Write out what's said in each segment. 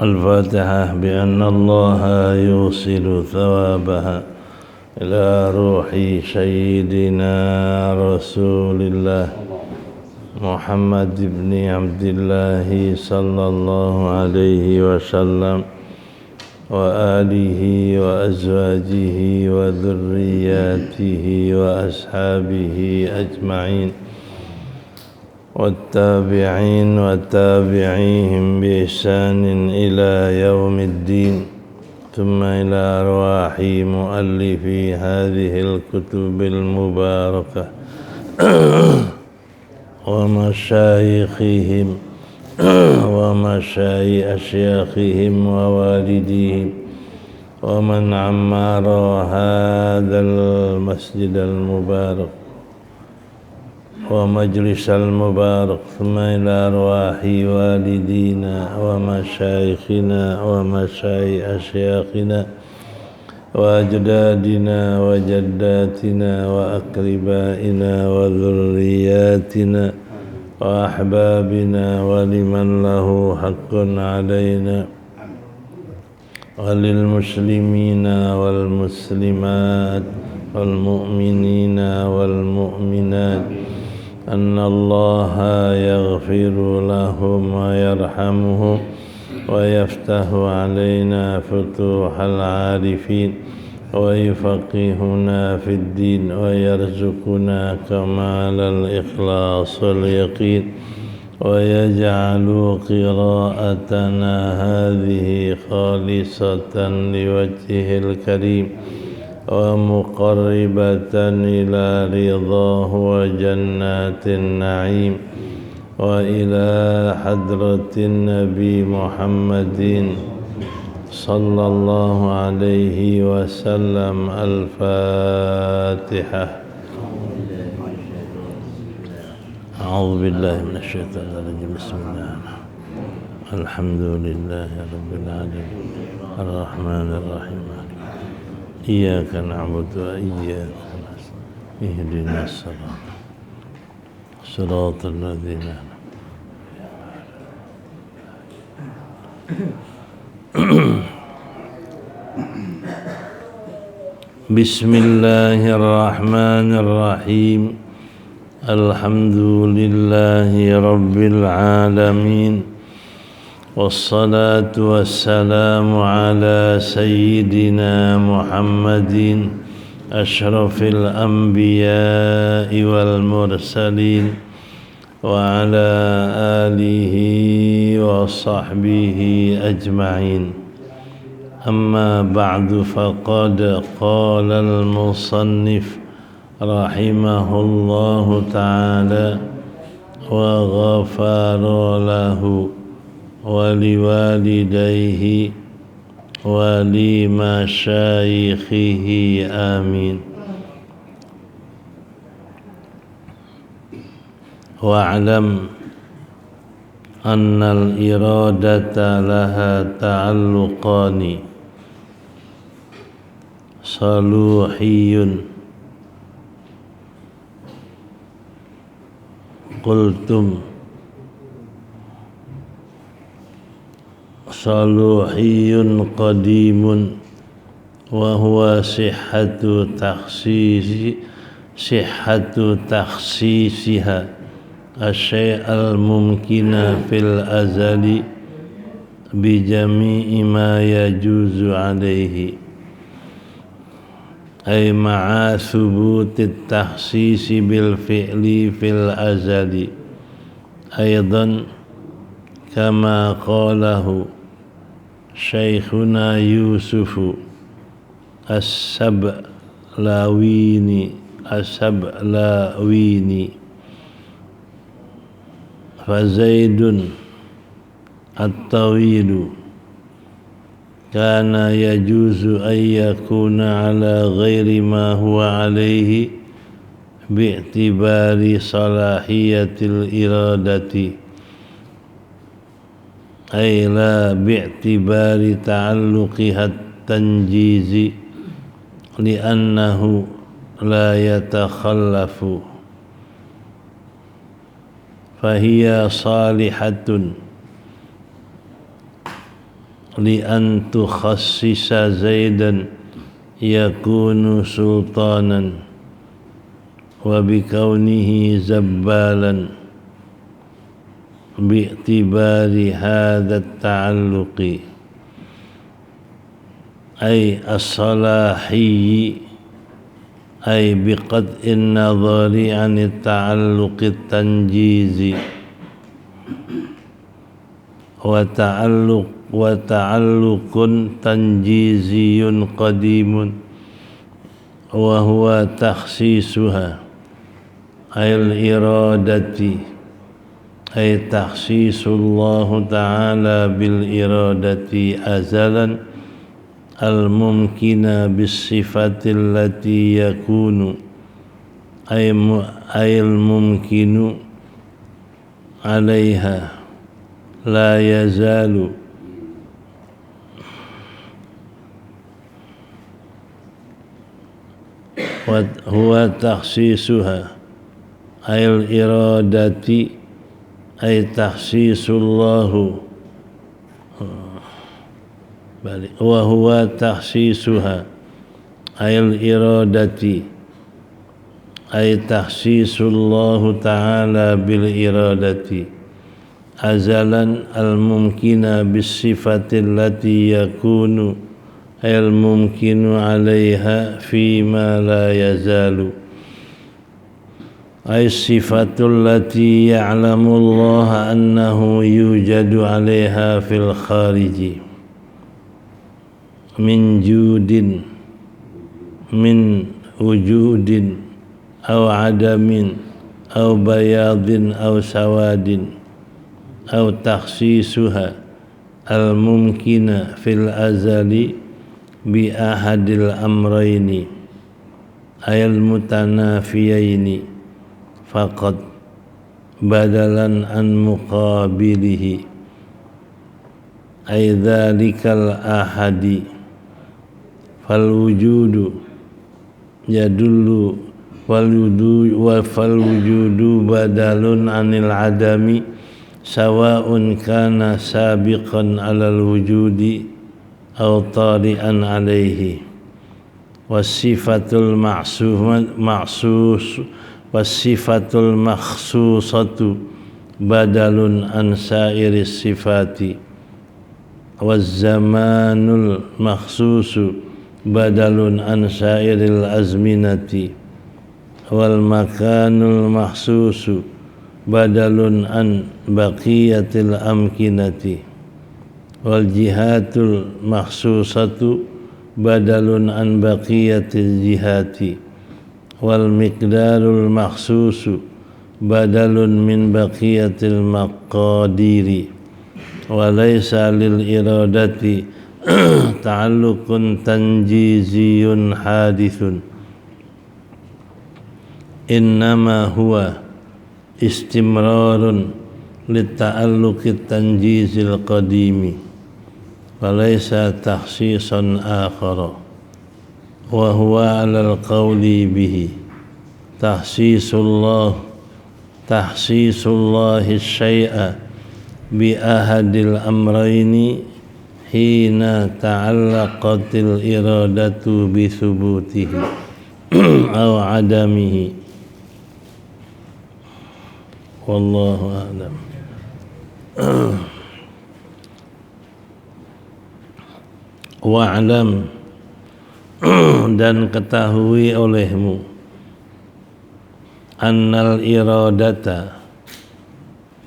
الفاتحة بأن الله يوصل ثوابها إلى روح سيدنا رسول الله محمد بن عبد الله صلى الله عليه وسلم وآله وأزواجه وذرياته وأصحابه أجمعين والتابعين وتابعيهم بإحسان إلى يوم الدين ثم إلى أرواح مؤلفي هذه الكتب المباركة ومشايخهم أشياخهم ووالديهم ومن عمر هذا المسجد المبارك ومجلس المبارك ثم إلى أرواح والدينا ومشايخنا ومشايخ أشياخنا وأجدادنا وجداتنا وأقربائنا وذرياتنا وأحبابنا ولمن له حق علينا وللمسلمين والمسلمات والمؤمنين والمؤمنات أن الله يغفر لهم ويرحمهم ويفتح علينا فتوح العارفين ويفقهنا في الدين ويرزقنا كمال الإخلاص واليقين ويجعل قراءتنا هذه خالصة لوجهه الكريم ومقربة إلى رضاه وجنات النعيم وإلى حضرة النبي محمد صلى الله عليه وسلم. الفاتحة. أعوذ بالله من الشيطان الرجيم. بسم الله الحمد لله رب العالمين الرحمن الرحيم إياك نعبد وإياك نستعين اهدنا الصراط الذين بسم الله الرحمن الرحيم الحمد لله رب العالمين والصلاة والسلام على سيدنا محمد أشرف الأنبياء والمرسلين وعلى آله وصحبه أجمعين. أما بعد فقد قال المصنف رحمه الله تعالى وغفر له ولوالديه ولمشايخه آمين. واعلم أن الإرادة لها تعلقان صلوحي قلتم صلوحي قديم وهو صحة تخصيصها الشيء الممكن في الأزل بجميع ما يجوز عليه، أي مع ثبوت التخصيص بالفعل في الأزل أيضا كما قاله شيخنا يوسف السبلاويني فزيد الطويل كان يجوز أن يكون على غير ما هو عليه باعتبار صلاحية الإرادة، أي لا باعتبار تعلقها التنجيز لأنه لا يتخلف، فهي صالحة li an tukhassisa Zaidan yakunu sultanan wa bikaunihi zabbalan bi'tibari hadha at-ta'alluqi ay as-salahiyyi ay biqad'in nadhari 'an at-ta'alluqi at-tanjizi wa ta'alluqun tanjiziyun qadimun wa huwa takhsisuha ay al-iradati ay takhsisullahu ta'ala bil iradati azalan al-mumkina bis-sifati allati yakunu ay al-mumkinu 'alaiha la yazalu wa huwa takhsisuha ay al-iradati ay takhsisullahu wa huwa takhsisuha ay al-iradati ay takhsisullahu ta'ala bil iradati azalan al-mumkina bis-sifati allati yakunu ay al-mumkinu 'alaiha fima la yazalu ay sifatul lati ya'lamu Allah annahu yujadu 'alaiha fil khariji min judin min wujudin aw adamin aw bayadin aw sawadin aw takhsisuha al-mumkina fil azali bi ahadil amrayni ayal mutanafiyaini faqad badalan an muqabilihi ay dhalikal ahadi fal wujudu yadullu wal wujudu badalun anil adami sawa'un kana sabiqan alal wujudi aw tari'an alaihi wasifatul wasifatul makhsusatu badalun an sairis sifati wazzamanul makhsusu badalun an sairil azminati wal makanul makhsusu badalun an baqiyatil amkinati wal jihatul makhsusatu badalun an baqiyatil jihati wal miqdarul makhsusu badalun min baqiyatil maqadiri wa laysa lil iradati ta'alluqun tanjiziyun hadithun innama huwa istimrarun litta'alluqi tanjizil qadimi wa laysa takhsisan akhara wa huwa 'alal qawli bihi tahsisullahi syai'a bi ahadil amrayni hina ta'allaqatil iradatu bi thubutihi aw adamihi wallahu a'lam. Wa'lam dan ketahui olehmu annal iradata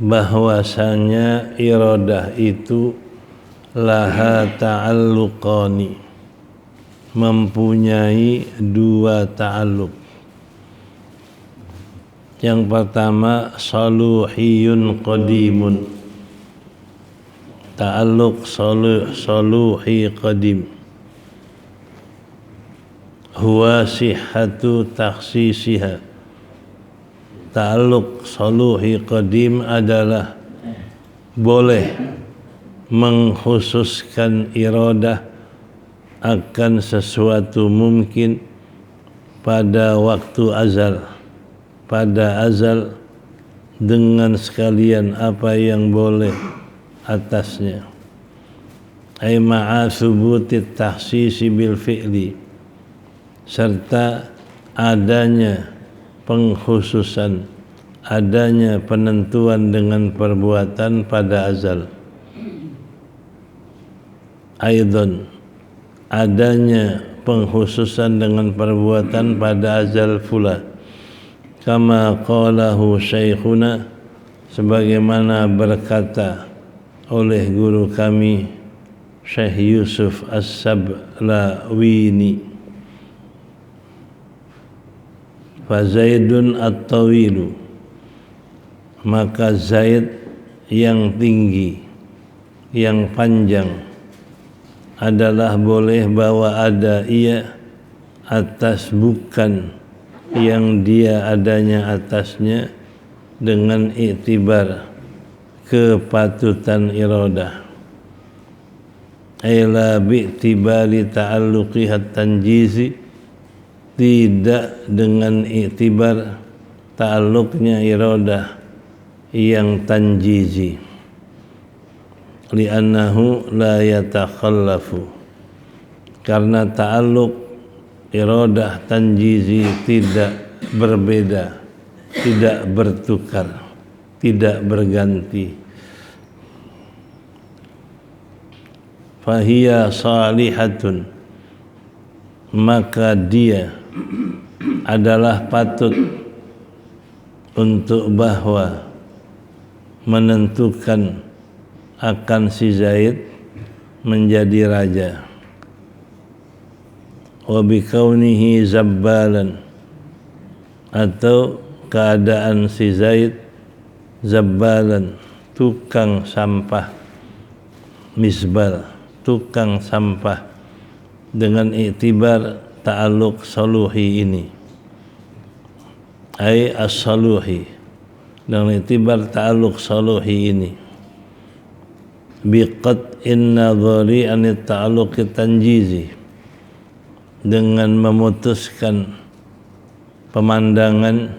bahwasanya iradah itu laha ta'alluqani mempunyai dua ta'alluq. Yang pertama saluhiyun qadimun, ta'alluq saluhi qadim, huwa sihhatu takhsisiha. Ta'alluq saluhi qadim adalah boleh mengkhususkan iradah akan sesuatu mungkin pada waktu azal, pada azal dengan sekalian apa yang boleh atasnya. ay ma'a thubutit takhsisi bil fi'li, serta adanya pengkhususan, adanya penentuan dengan perbuatan pada azal. Aidan, adanya pengkhususan dengan perbuatan pada azal pula, kama qalahu syekhuna, sebagaimana berkata oleh guru kami Syekh Yusuf As-Sablawini, fa Zaidun at-tawilu, maka Zaid yang tinggi, yang panjang, adalah boleh bahwa ada ia atas bukan yang dia adanya atasnya dengan iktibar kepatutan iradah, ila bi'tibari ta'alluqihat tanjizi, tidak dengan iktibar ta'alluqnya iradah yang tanjizi, li'annahu la yatakhallafu, karena ta'alluq iradah tanjizi tidak berbeda, tidak bertukar, tidak berganti. Fahiya salihatun, maka dia adalah patut untuk bahwa menentukan akan si Zaid menjadi raja, wa bikaunihi zabbalan, atau keadaan si Zaid zabbalan, tukang sampah, misbal, tukang sampah, dengan iktibar ta'alluq saluhi ini, ay as-saluhi, dengan iktibar ta'alluq saluhi ini, biqat'in nadhari an ta'alluq tanjizi, dengan memutuskan pemandangan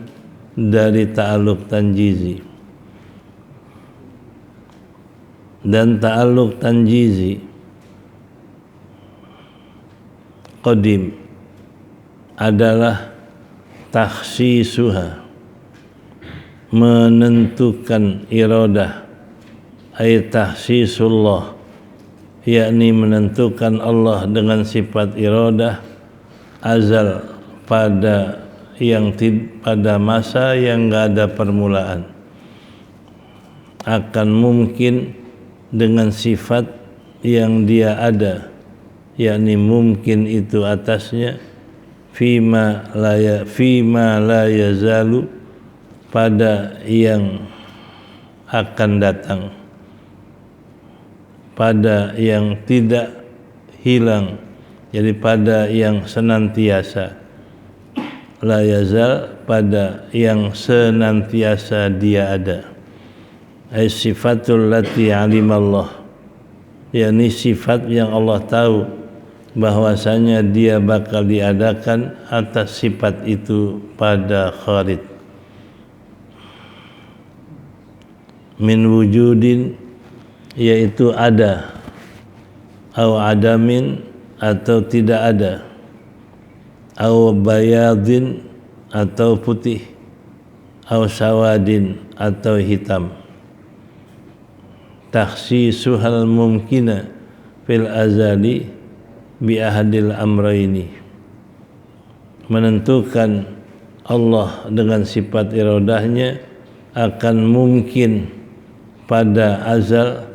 dari ta'alluq tanjizi. Dan ta'alluq tanjizi qadim adalah takhsisuha, menentukan iradah, ay takhsisullah, yakni menentukan Allah dengan sifat iradah azal pada pada masa yang enggak ada permulaan, akan mungkin dengan sifat yang dia ada, yakni mungkin itu atasnya, fima la yazalu, pada yang akan datang, pada yang tidak hilang, jadi pada yang senantiasa, la yazal, pada yang senantiasa dia ada, ay sifatul lati alimallah, yakni sifat yang Allah tahu bahwasanya dia bakal diadakan atas sifat itu pada Khalid, min wujudin, yaitu ada, au adamin, atau tidak ada, au bayadin, atau putih, au sawadin, atau hitam. Takhsisuhal mumkina fil azali bi ahadil amraini, menentukan Allah dengan sifat iradahnya akan mungkin pada azal,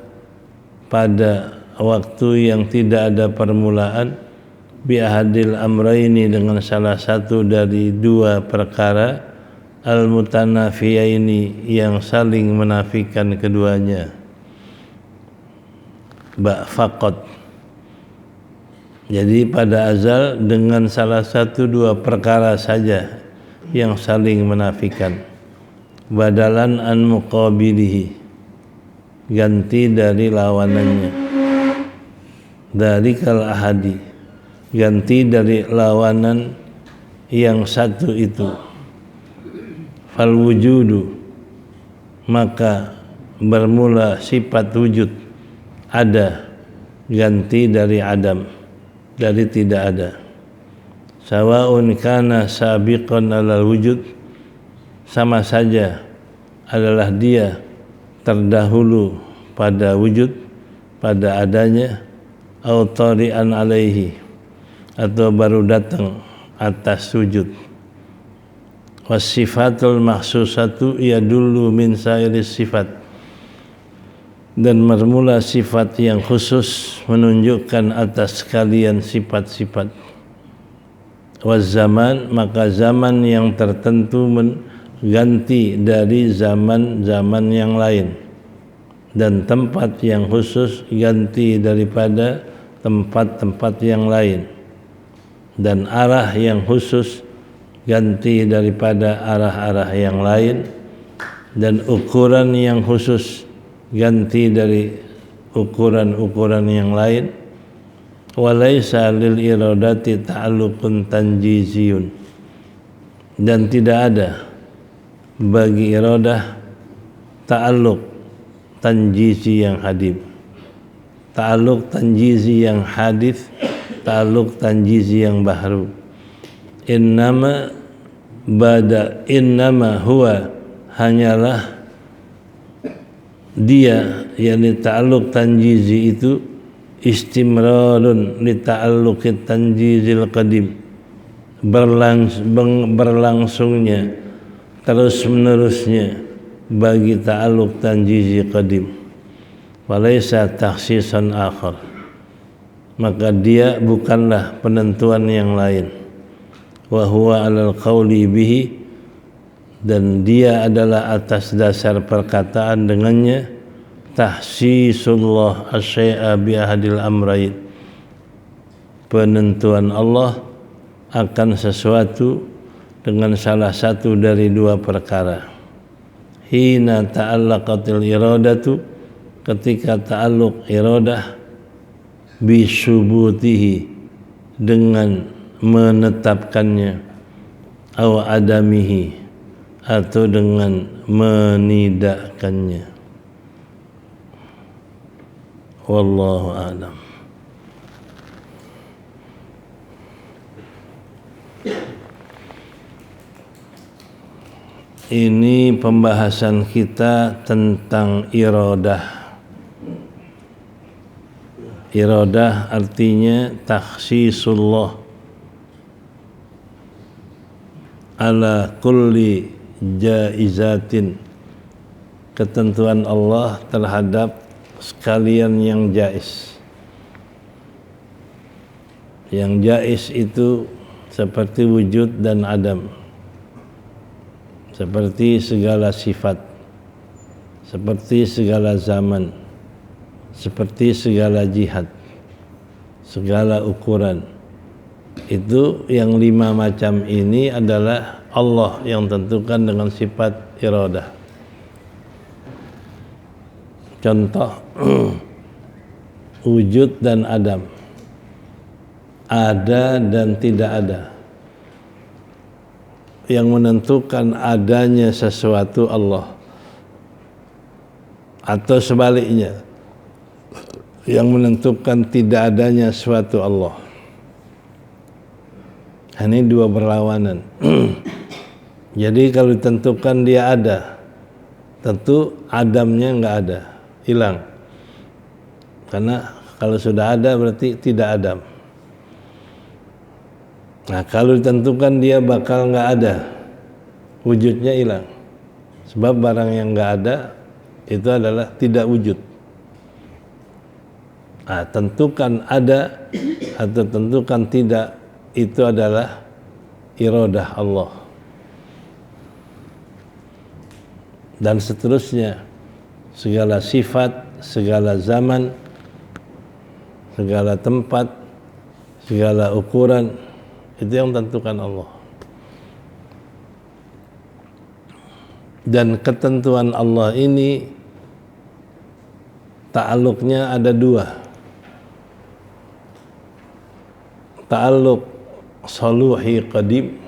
pada waktu yang tidak ada permulaan, bi ahadil amraini, dengan salah satu dari dua perkara, al mutanafiyaini, yang saling menafikan keduanya, faqat. Jadi pada azal dengan salah satu dua perkara saja yang saling menafikan, badalan an muqabilihi, ganti dari lawanannya, dalikal ahadi, ganti dari lawanan yang satu itu, fal wujudu, maka bermula sifat wujud ada, ganti dari adam, dari tidak ada. Sawaun kana sabiqan alal wujud, sama saja adalah dia terdahulu pada wujud, pada adanya, au tari'an alaihi, atau baru datang atas wujud. Wasifatul mahsusatu yadullu min sairis sifat, dan bermula sifat yang khusus menunjukkan atas kalian sifat-sifat. Wazzaman, maka zaman yang tertentu mengganti dari zaman-zaman yang lain, dan tempat yang khusus ganti daripada tempat-tempat yang lain, dan arah yang khusus ganti daripada arah-arah yang lain, dan ukuran yang khusus ganti dari ukuran-ukuran yang lain. Walaysa lil iradati ta'alluqun tanjiziyun, dan tidak ada bagi iradah ta'alluq tanjizi yang hadith, ta'alluq tanjizi yang hadith, ta'alluq tanjizi yang bahru. Innama huwa, hanyalah dia, yakni ta'alluq tanjizi itu istimrarun li ta'alluqit tanjizil qadim, berlangsungnya terus menerusnya bagi ta'alluq tanjizi qadim. Walaysa takhsisan akhar, maka dia bukanlah penentuan yang lain. Wa huwa alal qawli bihi, dan dia adalah atas dasar perkataan dengannya, tahsisullah asyai'a bi ahadil amrayn, penentuan Allah akan sesuatu dengan salah satu dari dua perkara. Hina ta'allaqatil iradatu, ketika ta'alluq iradah, bisubutihi, dengan menetapkannya, aw adamihi, atau dengan menidakkannya. Wallahu a'lam. Ini pembahasan kita tentang iradah. Iradah artinya takhsisullah ala kulli jaizatin, ketentuan Allah terhadap sekalian yang jaiz. Yang jaiz itu seperti wujud dan adam, seperti segala sifat, seperti segala zaman, seperti segala jihad, segala ukuran. Itu yang 5 macam ini adalah Allah yang tentukan dengan sifat iradah. Contoh wujud dan adam, ada dan tidak ada. Yang menentukan adanya sesuatu Allah, atau sebaliknya, yang menentukan tidak adanya suatu Allah. Ini dua berlawanan. Jadi kalau ditentukan dia ada, tentu adamnya enggak ada, hilang. Karena kalau sudah ada berarti tidak adam. Nah, kalau ditentukan dia bakal enggak ada, wujudnya hilang. Sebab barang yang enggak ada itu adalah tidak wujud. Nah, tentukan ada atau tentukan tidak, itu adalah iradah Allah. Dan seterusnya, segala sifat, segala zaman, segala tempat, segala ukuran, itu yang tentukan Allah. Dan ketentuan Allah ini ta'alluqnya ada dua. Ta'alluq saluhi qadim,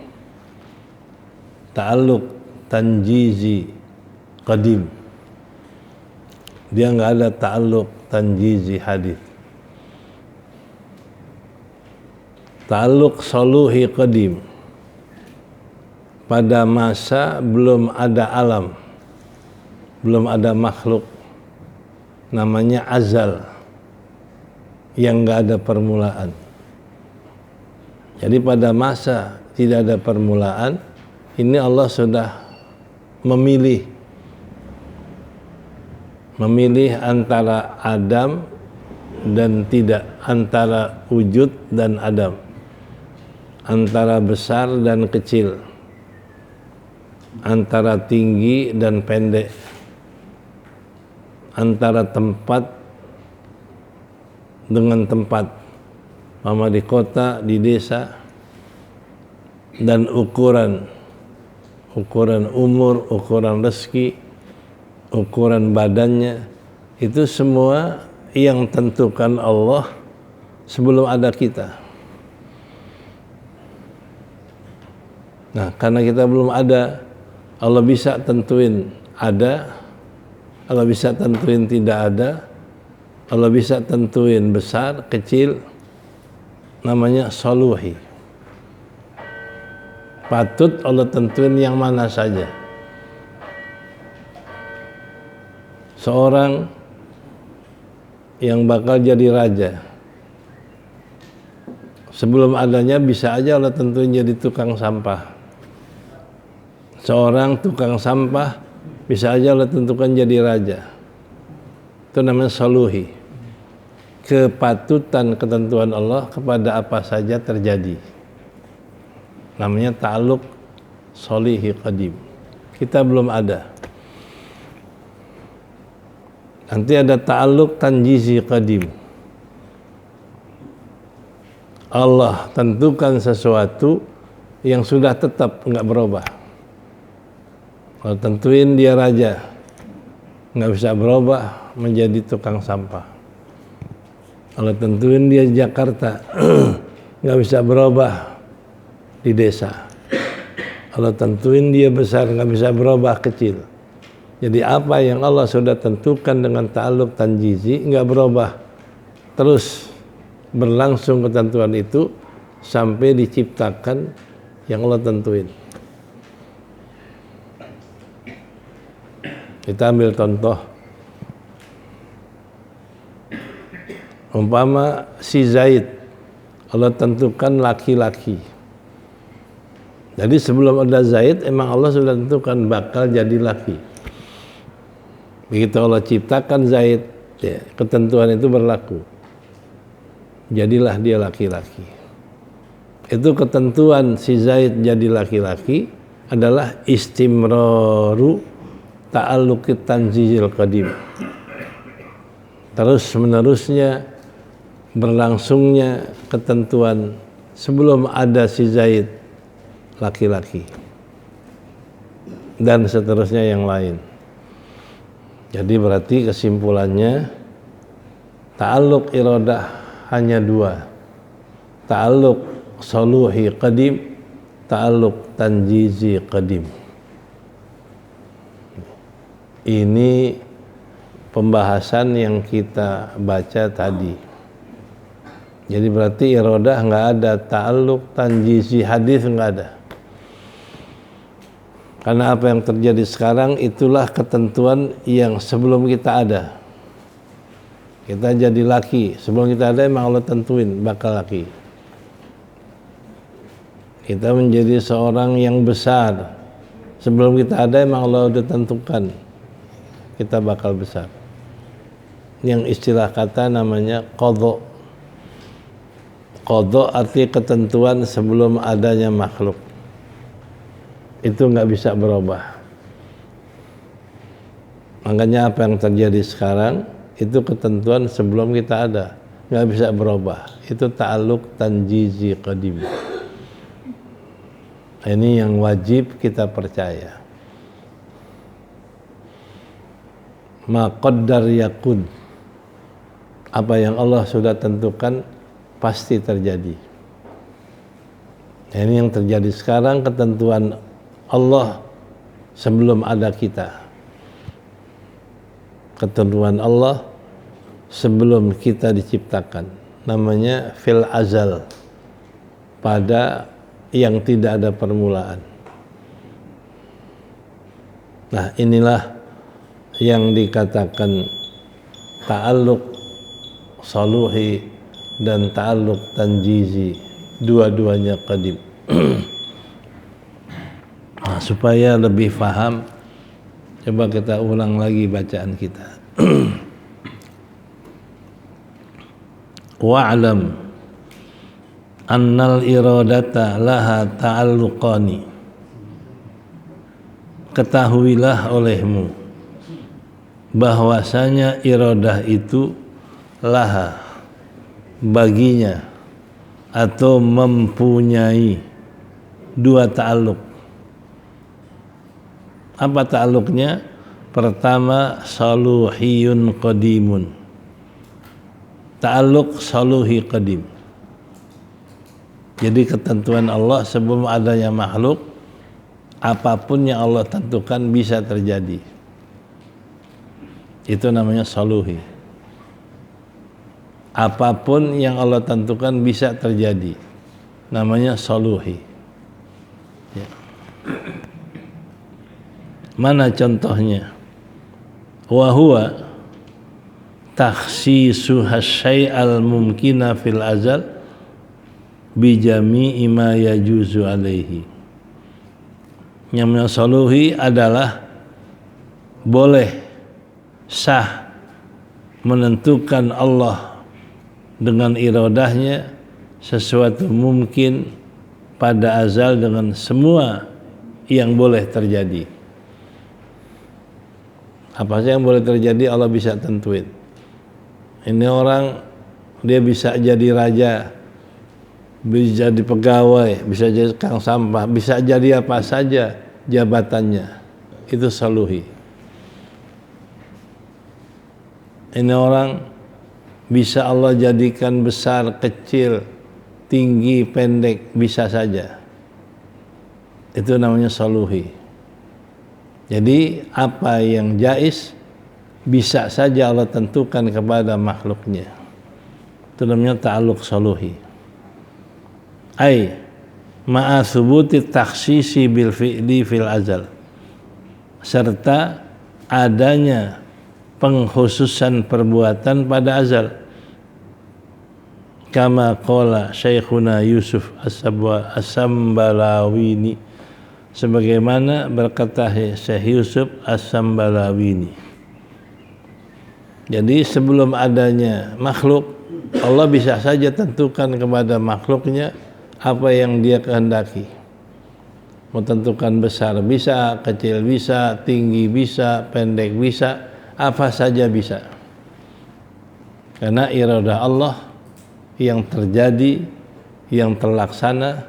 ta'alluq tanjizi qadim. Dia enggak ada ta'alluq tanjizi hadith. ta'alluq soluhi qadim, pada masa belum ada alam, belum ada makhluk, namanya azal, yang enggak ada permulaan. Jadi pada masa tidak ada permulaan, ini Allah sudah memilih antara Adam dan tidak, antara wujud dan Adam, antara besar dan kecil, antara tinggi dan pendek, antara tempat dengan tempat, mama di kota, di desa, dan ukuran umur, ukuran rezeki, ukuran badannya, itu semua yang tentukan Allah sebelum ada kita. Nah, karena kita belum ada, Allah bisa tentuin ada, Allah bisa tentuin tidak ada, Allah bisa tentuin besar, kecil, namanya soluhi. Patut Allah tentuin yang mana saja. Seorang yang bakal jadi raja, sebelum adanya bisa aja Allah tentuin jadi tukang sampah. Seorang tukang sampah bisa aja Allah tentukan jadi raja. Itu namanya soluhi. Kepatutan ketentuan Allah kepada apa saja terjadi. Namanya ta'alluq solihi qadim. Kita belum ada. Nanti ada ta'alluq tanjizi qadim. Allah tentukan sesuatu yang sudah tetap, enggak berubah. Kalau tentuin dia raja, enggak bisa berubah menjadi tukang sampah. Kalau tentuin dia Jakarta, enggak bisa berubah di desa. Kalau tentuin dia besar, enggak bisa berubah kecil. Jadi apa yang Allah sudah tentukan dengan ta'alluq tanjizi enggak berubah, terus berlangsung ketentuan itu sampai diciptakan yang Allah tentuin. Kita ambil contoh, umpama si Zaid, Allah tentukan laki-laki. Jadi sebelum ada Zaid, emang Allah sudah tentukan bakal jadi laki. Begitu Allah ciptakan Zaid, ya, ketentuan itu berlaku. Jadilah dia laki-laki. Itu ketentuan si Zaid jadi laki-laki adalah istimraru ta'alluqit tanzizil qadim. Terus menerusnya berlangsungnya ketentuan sebelum ada si Zaid laki-laki. Dan seterusnya yang lain. Jadi berarti kesimpulannya ta'alluq iradah hanya dua. Ta'alluq soluhi qadim, ta'alluq tanjizi qadim. Ini pembahasan yang kita baca tadi. Jadi berarti iradah enggak ada, ta'alluq tanjizi hadis enggak ada. Karena apa yang terjadi sekarang itulah ketentuan yang sebelum kita ada. Kita jadi laki, sebelum kita ada emang Allah tentuin bakal laki. Kita menjadi seorang yang besar, sebelum kita ada emang Allah udah tentukan kita bakal besar. Yang istilah kata namanya qadha. Qadha arti ketentuan sebelum adanya makhluk. Itu nggak bisa berubah. Makanya apa yang terjadi sekarang itu ketentuan sebelum kita ada, nggak bisa berubah. Itu ta'alluq tanjizi qadim. Ini yang wajib kita percaya. Ma qaddar yakun. Apa yang Allah sudah tentukan pasti terjadi. Ini yang terjadi sekarang, ketentuan Allah sebelum ada kita. Ketentuan Allah sebelum kita diciptakan. Namanya fil azal. pada yang tidak ada permulaan. Nah, inilah yang dikatakan ta'alluq saluhi dan ta'alluq tanjizi, dua-duanya qadim. Nah, supaya lebih paham, coba kita ulang lagi bacaan kita. Wa'lam annal iradata laha ta'alluqani. Ketahuilah olehmu bahwasanya iradah itu laha, baginya, atau mempunyai dua ta'alluq. Apa ta'alluqnya? Pertama, saluhiyun qadimun, ta'alluq saluhi qadim. Jadi ketentuan Allah sebelum adanya makhluk, apapun yang Allah tentukan bisa terjadi. Itu namanya saluhi. Apapun yang Allah tentukan bisa terjadi, namanya saluhi. Ya. Mana contohnya? Wa huwa takhsisu hasyai'al mumkina fil azal bi jami'i ma yajuzu alaihi. Yang menasoluhi adalah boleh sah menentukan Allah dengan iradahnya sesuatu mungkin pada azal dengan semua yang boleh terjadi. Apa saja yang boleh terjadi Allah bisa tentuin. Ini orang dia bisa jadi raja, bisa jadi pegawai, bisa jadi tukang sampah, bisa jadi apa saja jabatannya. Itu saluhi. Ini orang bisa Allah jadikan besar, kecil, tinggi, pendek, bisa saja. Itu namanya saluhi. Jadi apa yang jais bisa saja Allah tentukan kepada makhluknya. Itu namanya ta'alluq saluhi. Ai ma'a thubuti takhsisi bil fi'li fil azal, serta adanya pengkhususan perbuatan pada azal, kama qala Syekhuna Yusuf As-Sambalawini, sebagaimana berkata Syekh Yusuf As-Sambalawini. Jadi sebelum adanya makhluk, Allah bisa saja tentukan kepada makhluknya apa yang dia kehendaki. Mau tentukan besar bisa, kecil bisa, tinggi bisa, pendek bisa, apa saja bisa. Karena iradah Allah yang terjadi, yang terlaksana,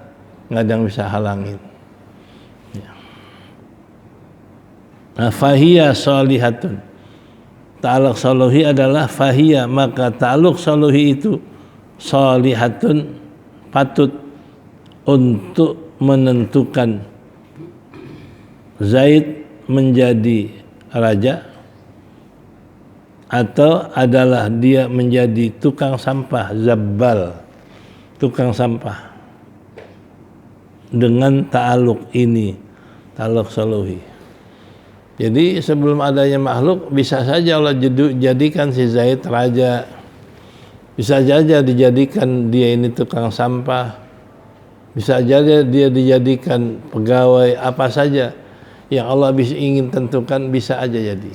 nggak ada yang bisa halangin. Ya. Nah, fahiyya sholihatun. Ta'alluq saluhi adalah fahiyya, maka ta'alluq saluhi itu sholihatun, patut untuk menentukan Zaid menjadi raja atau adalah dia menjadi tukang sampah, zabbal, tukang sampah, dengan ta'alluq ini, ta'alluq saluhi. Jadi sebelum adanya makhluk bisa saja Allah jadikan si Zaid raja, bisa saja dijadikan dia ini tukang sampah, bisa saja dia dijadikan pegawai, apa saja yang Allah bisa ingin tentukan bisa aja jadi.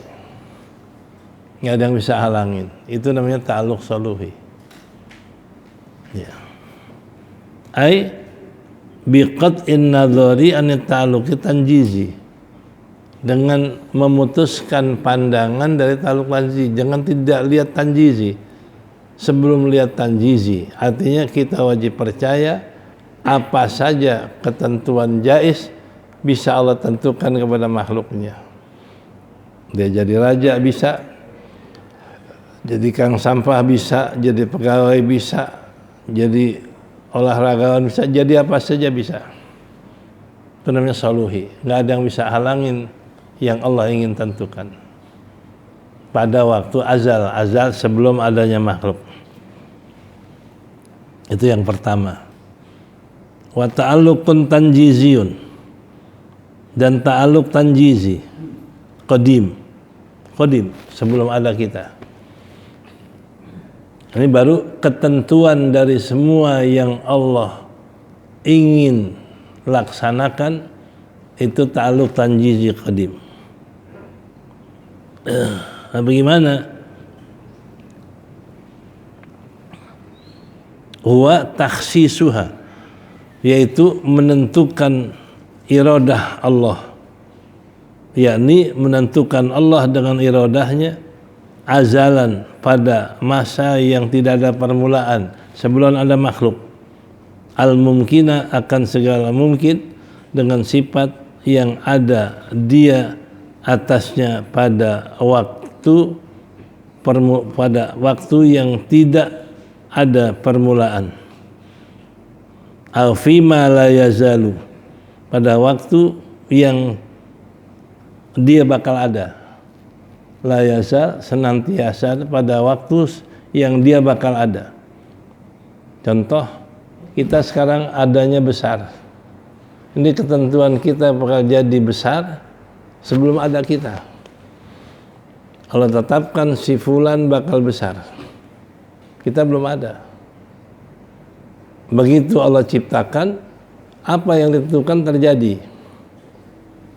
Nggak ada yang bisa halangin. Itu namanya ta'alluq saluhi. Ya. Ai biqat'in nadhari an ta'alluqi tanjizi, dengan memutuskan pandangan dari ta'alluq tanjizi. Jangan tidak lihat tanjizi sebelum lihat tanjizi. Artinya kita wajib percaya apa saja ketentuan jais bisa Allah tentukan kepada makhluknya. Dia jadi raja bisa, jadi kang sampah bisa, jadi pegawai bisa, jadi olahragawan bisa, jadi apa saja bisa. Itu namanya saluhi. Nggak ada yang bisa halangin yang Allah ingin tentukan pada waktu azal sebelum adanya makhluk. Itu yang pertama. wa ta'alluqun tanjiziyun, dan ta'alluq tanjizi qadim sebelum ada kita. Ini baru ketentuan dari semua yang Allah ingin laksanakan, itu ta'alluq tanjizi qadim. Nah, bagaimana? Huwa takhsisuha, yaitu menentukan iradah Allah, yakni menentukan Allah dengan iradahnya azalan, pada masa yang tidak ada permulaan, sebelum ada makhluk, al-mumkina, akan segala mungkin, dengan sifat yang ada dia atasnya pada waktu yang tidak ada permulaan. Au fima la yazalu, pada waktu yang dia bakal ada. La yazal, senantiasa, pada waktu yang dia bakal ada. Contoh, kita sekarang adanya besar. Ini ketentuan kita bakal jadi besar sebelum ada kita. Allah tetapkan si fulan bakal besar, kita belum ada. Begitu Allah ciptakan, apa yang ditentukan terjadi.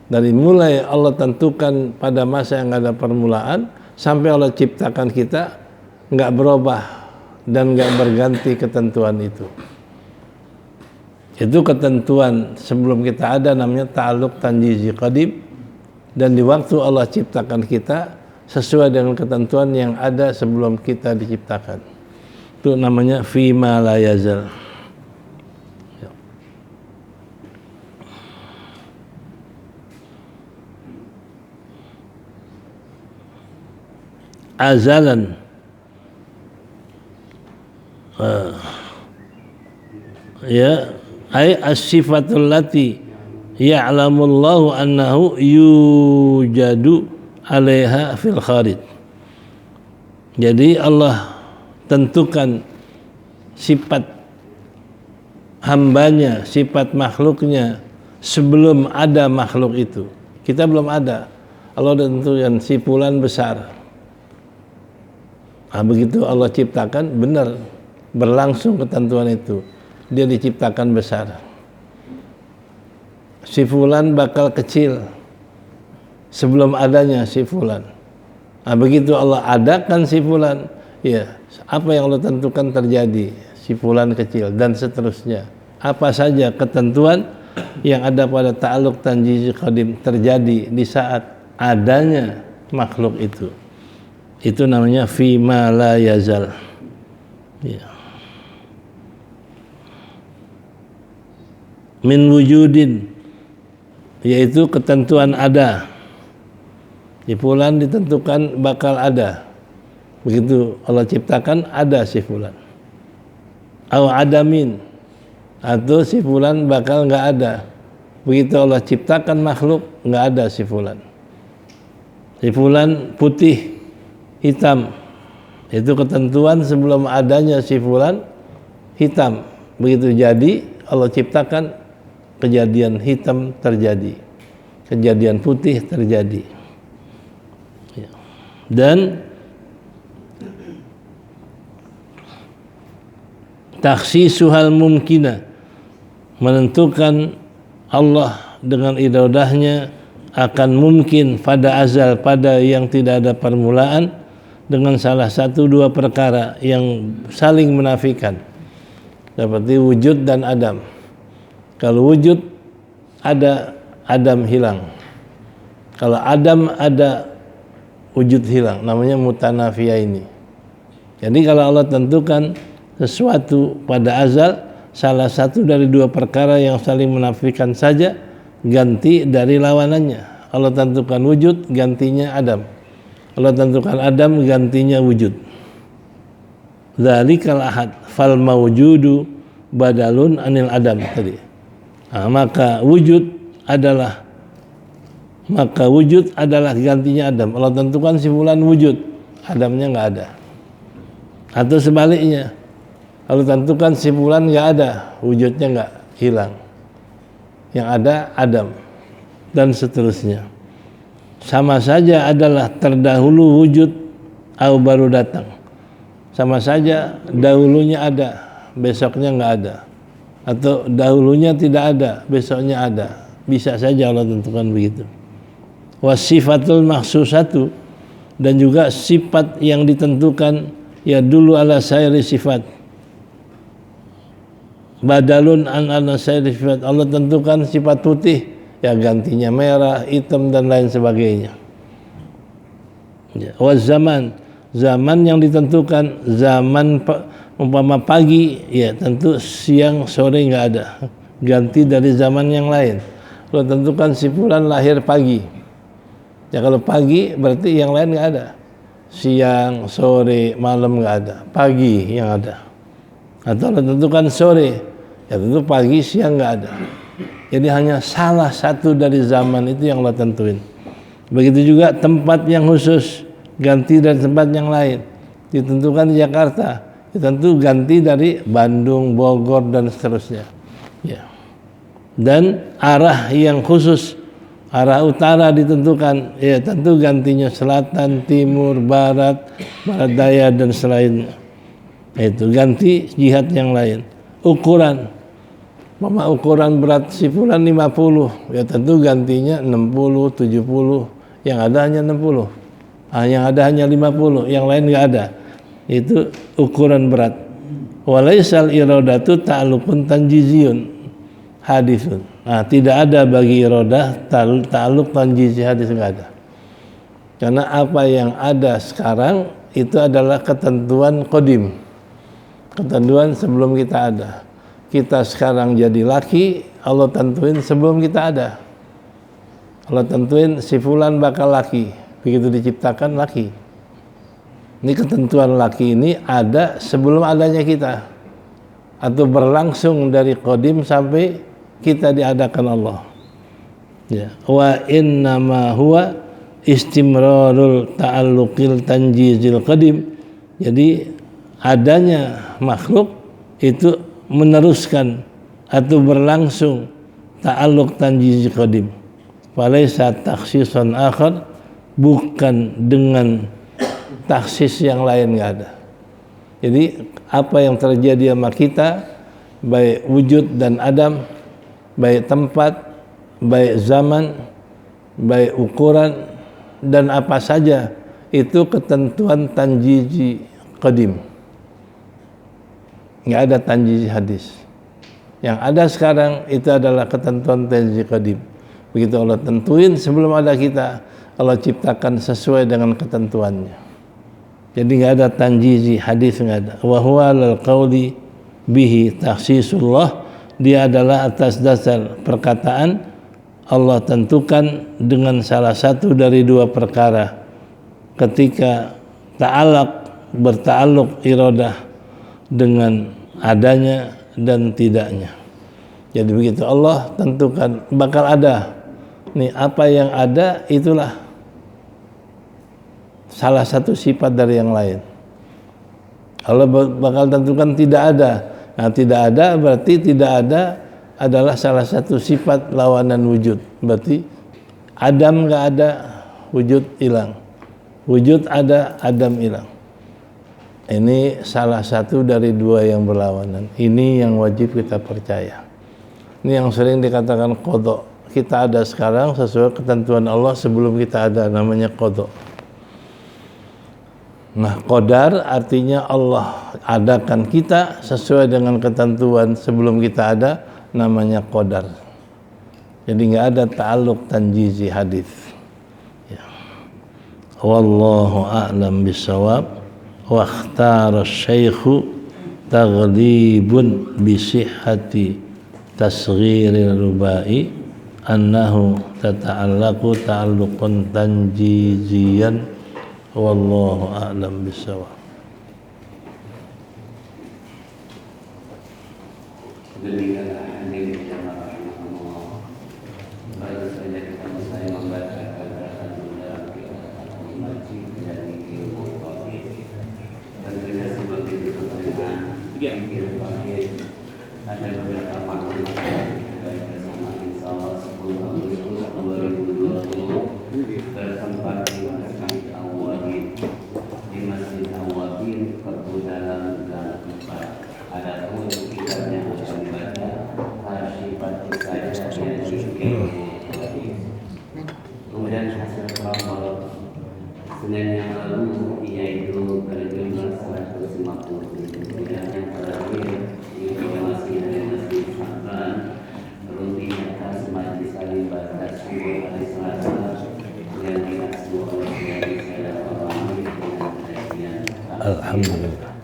Dari mulai Allah tentukan pada masa yang ada permulaan sampai Allah ciptakan kita, nggak berubah dan nggak berganti ketentuan itu. Itu ketentuan sebelum kita ada, namanya ta'alluq tanjizi qadim, dan di waktu Allah ciptakan kita sesuai dengan ketentuan yang ada sebelum kita diciptakan. Itu namanya fima la yazal. Azalan, ya, ay as-sifatul lati ya'lamullahu annahu yujadu 'alaiha fil kharij. Jadi Allah tentukan sifat hambanya, sifat makhluknya sebelum ada makhluk itu. Kita belum ada. Allah tentukan si fulan besar. Nah, begitu Allah ciptakan, benar berlangsung ketentuan itu. Dia diciptakan besar. Si fulan bakal kecil sebelum adanya si fulan. Nah, begitu Allah adakan si fulan, ya, apa yang Allah tentukan terjadi, si fulan kecil, dan seterusnya. Apa saja ketentuan yang ada pada ta'alluq tanjizi qadim terjadi di saat adanya makhluk itu. Itu namanya fima la yazal. Ya. Min wujudin, yaitu ketentuan ada. Di fulan ditentukan bakal ada. Begitu Allah ciptakan, ada si fulan. Au adamin, atau si fulan bakal nggak ada. Begitu Allah ciptakan makhluk, nggak ada si fulan. Si fulan putih, hitam, itu ketentuan sebelum adanya si fulan hitam. Begitu jadi Allah ciptakan, kejadian hitam terjadi, kejadian putih terjadi. Ya. Dan takhsisuhal mumkina, menentukan Allah dengan iradahnya akan mungkin pada azal, pada yang tidak ada permulaan, dengan salah satu dua perkara yang saling menafikan, seperti wujud dan adam. Kalau wujud ada, adam hilang. Kalau adam ada, wujud hilang. Namanya mutanafiyah ini. Jadi kalau Allah tentukan sesuatu pada azal, salah satu dari dua perkara yang saling menafikan saja ganti dari lawanannya. Allah tentukan wujud, gantinya adam. Allah tentukan adam, gantinya wujud. Dzalikal ahad fal mawjudu badalun anil adam tadi. Nah, maka wujud adalah gantinya adam. Allah tentukan si fulan wujud, adamnya nggak ada. Atau sebaliknya, Allah tentukan si fulan nggak ada, wujudnya hilang. Yang ada Adam dan seterusnya. Sama saja adalah terdahulu wujud atau baru datang. Sama saja dahulunya ada, besoknya nggak ada. Atau dahulunya tidak ada, besoknya ada. Bisa saja Allah tentukan begitu. Wasifatul makhsusatu, dan juga sifat yang ditentukan ya dulu ala sairi sifat. Badalun an ala sairi sifat. Allah tentukan sifat putih, ya gantinya merah, hitam dan lain sebagainya. Ya. Zaman, zaman yang ditentukan, zaman umpama pagi, ya tentu siang sore nggak ada, ganti dari zaman yang lain. Kalau tentukan si fulan lahir pagi, ya kalau pagi berarti yang lain nggak ada, siang sore malam nggak ada, pagi yang ada. Atau kalau tentukan sore, ya tentu pagi siang nggak ada. Jadi hanya salah satu dari zaman itu yang Allah tentuin. Begitu juga tempat yang khusus, ganti dari tempat yang lain. Ditentukan di Jakarta, tentu ganti dari Bandung, Bogor dan seterusnya. Ya. Dan arah yang khusus, arah utara ditentukan, ya tentu gantinya selatan, timur, barat, barat daya dan selainnya. Itu ganti jihad yang lain. Ukuran, ukuran berat si fulan 50, ya tentu gantinya 60, 70, yang ada hanya 60, yang ada hanya 50, yang lain nggak ada. Itu ukuran berat. Walaisal iradatu ta'alluqun tanjiziyun hadisun. Nah, tidak ada bagi iradah ta'alluq tanjizi, hadis nggak ada. Karena apa yang ada sekarang itu adalah ketentuan qadim, ketentuan sebelum kita ada. Kita sekarang jadi laki, Allah tentuin sebelum kita ada. Allah tentuin si fulan bakal laki, begitu diciptakan laki. Ini ketentuan laki ini ada sebelum adanya kita, atau berlangsung dari qadim sampai kita diadakan Allah. Ya. Wa innama huwa istimrarul ta'alluqil tanjizil qadim. Jadi adanya makhluk itu meneruskan atau berlangsung ta'alluq tanjizil qadim. Walaysa takhsisan akhar, bukan dengan taksis yang lain nggak ada. Jadi apa yang terjadi sama kita, baik wujud dan adam, baik tempat, baik zaman, baik ukuran, dan apa saja itu ketentuan tanjizi qadim. Nggak ada tanjizi hadis. Yang ada sekarang itu adalah ketentuan tanjizi qadim. Begitu Allah tentuin sebelum ada kita, Allah ciptakan sesuai dengan ketentuannya. Jadi nggak ada tanjizi hadis, nggak ada. Wa huwa lal qauli bihi takhsisullah, dia adalah atas dasar perkataan Allah tentukan dengan salah satu dari dua perkara. Ketika berta'alluq iradah dengan adanya dan tidaknya. Jadi begitu Allah tentukan bakal ada. Nih apa yang ada itulah salah satu sifat dari yang lain. Allah bakal tentukan tidak ada. Nah, tidak ada berarti tidak ada adalah salah satu sifat lawanan wujud. Berarti Adam nggak ada, wujud hilang. Wujud ada, Adam hilang. Ini salah satu dari dua yang berlawanan. Ini yang wajib kita percaya. Ini yang sering dikatakan qadha. Kita ada sekarang sesuai ketentuan Allah sebelum kita ada, namanya qadha. Nah, qadar artinya Allah adakan kita sesuai dengan ketentuan sebelum kita ada, namanya qadar. Jadi nggak ada ta'alluq tanjizi hadis. Ya. Wallahu a'lam bissawab. Wa ikhtara asy-syaikhu taghlibun bi sihhati tasghiril rubai annahu tata'allaqu ta'alluqan tanjiziyan. Wallahu a'lam bissawab. Demikianlah hadirin jamaah rahimahullah. Baru saja kita selesai membaca bacaan dalam kitab Al-Majid dari ilmu tauhid. Dan kita simak itu dengan ilmu tauhid ada beberapa maklumat baik bersama insya Allah 10 Agustus 2020 bertempat di Masjid Awwabin di Masjid Awwabin Kebudalan Gang 4. Adapun kitabnya akan dibaca Hasyifat saja yang kemudian hasil peramal Senin yang lalu yaitu berjumlah 150. Kemudian yang terakhir ini masih dari Masjid Safran Ruti atas Majlis Alim Batas hari Selasa yang diasuh oleh dari saya Alhamdulillah.